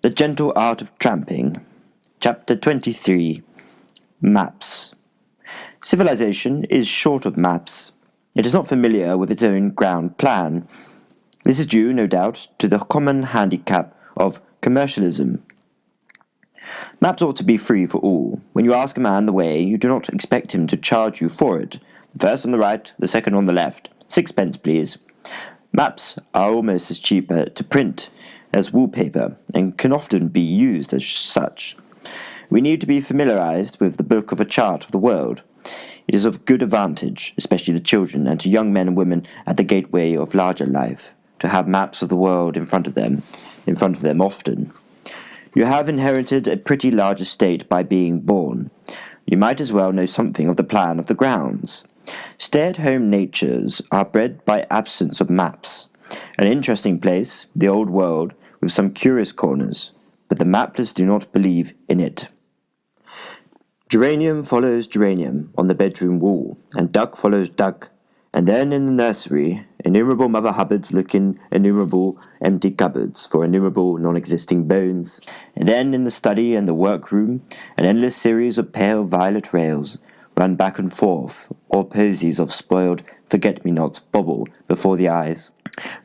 The Gentle Art of Tramping, Chapter 23, Maps. Civilization is short of maps. It is not familiar with its own ground plan. This is due, no doubt, to the common handicap of commercialism. Maps ought to be free for all. When you ask a man the way, you do not expect him to charge you for it. The first on the right, the second on the left. 6 pence, please. Maps are almost as cheap to print as wallpaper, and can often be used as such. We need to be familiarized with the book of a chart of the world. It is of good advantage, especially to children and to young men and women at the gateway of larger life, to have maps of the world in front of them often. You have inherited a pretty large estate by being born. You might as well know something of the plan of the grounds. Stay-at-home natures are bred by absence of maps. An interesting place, the old world, with some curious corners, but the mapless do not believe in it. Geranium follows geranium on the bedroom wall, and duck follows duck, and then in the nursery, innumerable Mother Hubbards look in innumerable empty cupboards for innumerable non-existing bones, and then in the study and the workroom, an endless series of pale violet rails run back and forth, or posies of spoiled forget-me-nots bobble before the eyes.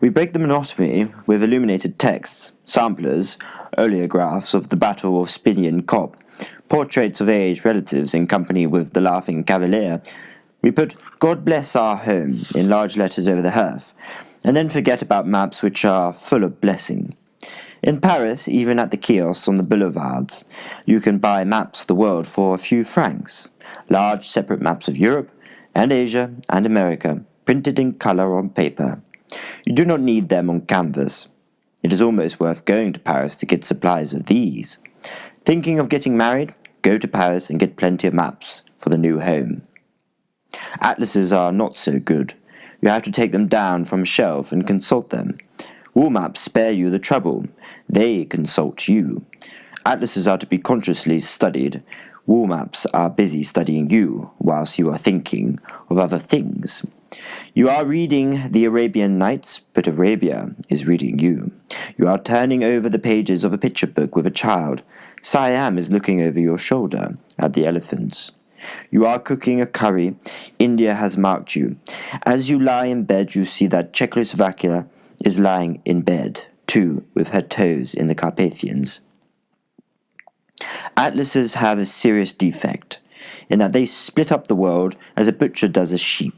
We break the monotony with illuminated texts, samplers, oleographs of the Battle of Spinian Kop, portraits of aged relatives in company with the laughing cavalier. We put "God bless our home" in large letters over the hearth, and then forget about maps which are full of blessing. In Paris, even at the kiosks on the boulevards, you can buy maps of the world for a few francs, large separate maps of Europe and Asia and America, printed in color on paper. You do not need them on canvas. It is almost worth going to Paris to get supplies of these. Thinking of getting married? Go to Paris and get plenty of maps for the new home. Atlases are not so good. You have to take them down from a shelf and consult them. Wall maps spare you the trouble. They consult you. Atlases are to be consciously studied. Wall maps are busy studying you, whilst you are thinking of other things. You are reading the Arabian Nights, but Arabia is reading you. You are turning over the pages of a picture book with a child. Siam is looking over your shoulder at the elephants. You are cooking a curry. India has marked you. As you lie in bed, you see that Czechoslovakia is lying in bed, too, with her toes in the Carpathians. Atlases have a serious defect, in that they split up the world as a butcher does a sheep,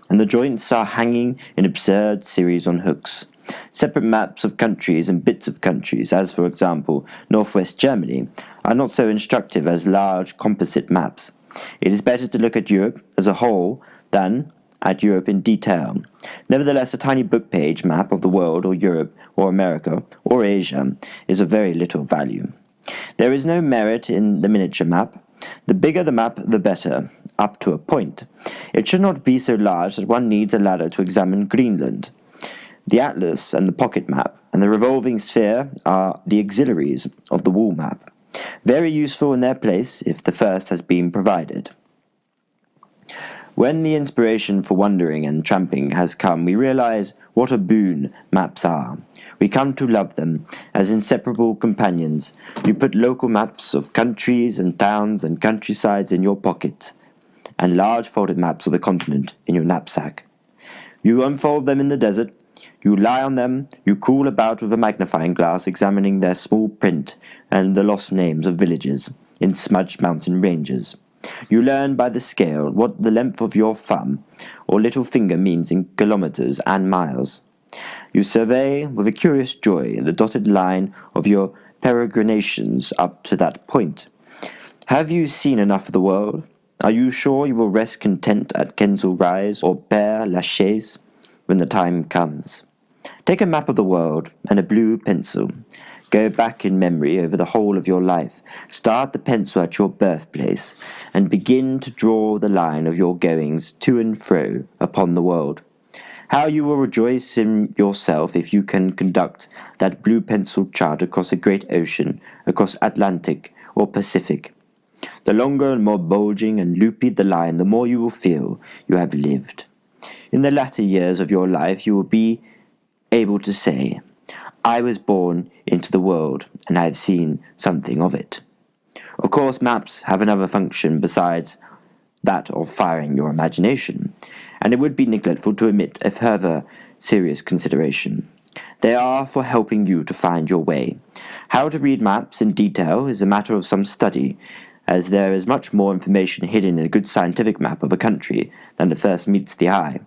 and the joints are hanging in absurd series on hooks. Separate maps of countries and bits of countries, as for example Northwest Germany, are not so instructive as large composite maps. It is better to look at Europe as a whole than at Europe in detail. Nevertheless, a tiny book page map of the world, or Europe, or America, or Asia, is of very little value. There is no merit in the miniature map. The bigger the map, the better, up to a point. It should not be so large that one needs a ladder to examine Greenland. The atlas and the pocket map and the revolving sphere are the auxiliaries of the wall map, very useful in their place if the first has been provided. When the inspiration for wandering and tramping has come, we realize what a boon maps are. We come to love them as inseparable companions. You put local maps of countries and towns and countrysides in your pocket, and large folded maps of the continent in your knapsack. You unfold them in the desert. You lie on them, you crawl about with a magnifying glass, examining their small print and the lost names of villages in smudged mountain ranges. You learn by the scale what the length of your thumb or little finger means in kilometers and miles. You survey with a curious joy the dotted line of your peregrinations up to that point. Have you seen enough of the world? Are you sure you will rest content at Kensal Rise or Père Lachaise when the time comes? Take a map of the world and a blue pencil. Go back in memory over the whole of your life. Start the pencil at your birthplace, and begin to draw the line of your goings to and fro upon the world. How you will rejoice in yourself if you can conduct that blue pencil chart across a great ocean, across Atlantic or Pacific. The longer and more bulging and loopy the line, the more you will feel you have lived. In the latter years of your life you will be able to say, I was born into the world, and I have seen something of it. Of course, maps have another function besides that of firing your imagination, and it would be neglectful to omit a further serious consideration. They are for helping you to find your way. How to read maps in detail is a matter of some study, as there is much more information hidden in a good scientific map of a country than at first meets the eye.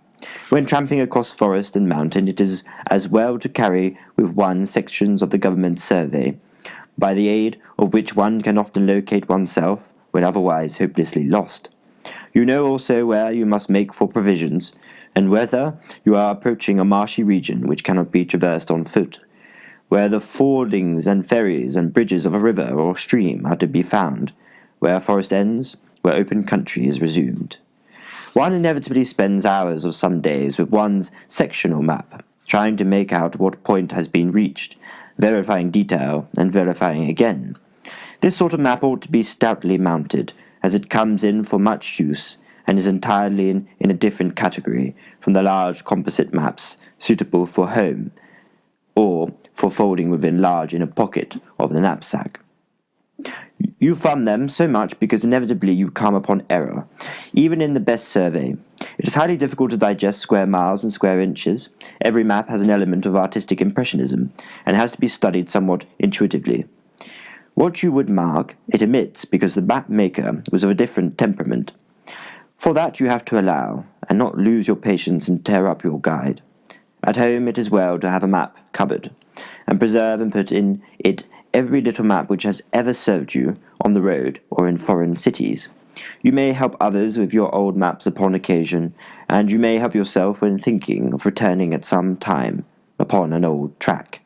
When tramping across forest and mountain, it is as well to carry with one sections of the government survey, by the aid of which one can often locate oneself when otherwise hopelessly lost. You know also where you must make for provisions, and whether you are approaching a marshy region which cannot be traversed on foot, where the fordings and ferries and bridges of a river or stream are to be found, where a forest ends, where open country is resumed. One inevitably spends hours of some days with one's sectional map, trying to make out what point has been reached, verifying detail and verifying again. This sort of map ought to be stoutly mounted, as it comes in for much use and is entirely in a different category from the large composite maps suitable for home or for folding within large inner pocket of the knapsack. You fund them so much because inevitably you come upon error, even in the best survey. It is highly difficult to digest square miles and square inches. Every map has an element of artistic impressionism, and has to be studied somewhat intuitively. What you would mark, it omits because the map maker was of a different temperament. For that you have to allow, and not lose your patience and tear up your guide. At home it is well to have a map cupboard, and preserve and put in it every little map which has ever served you on the road or in foreign cities. You may help others with your old maps upon occasion, and you may help yourself when thinking of returning at some time upon an old track.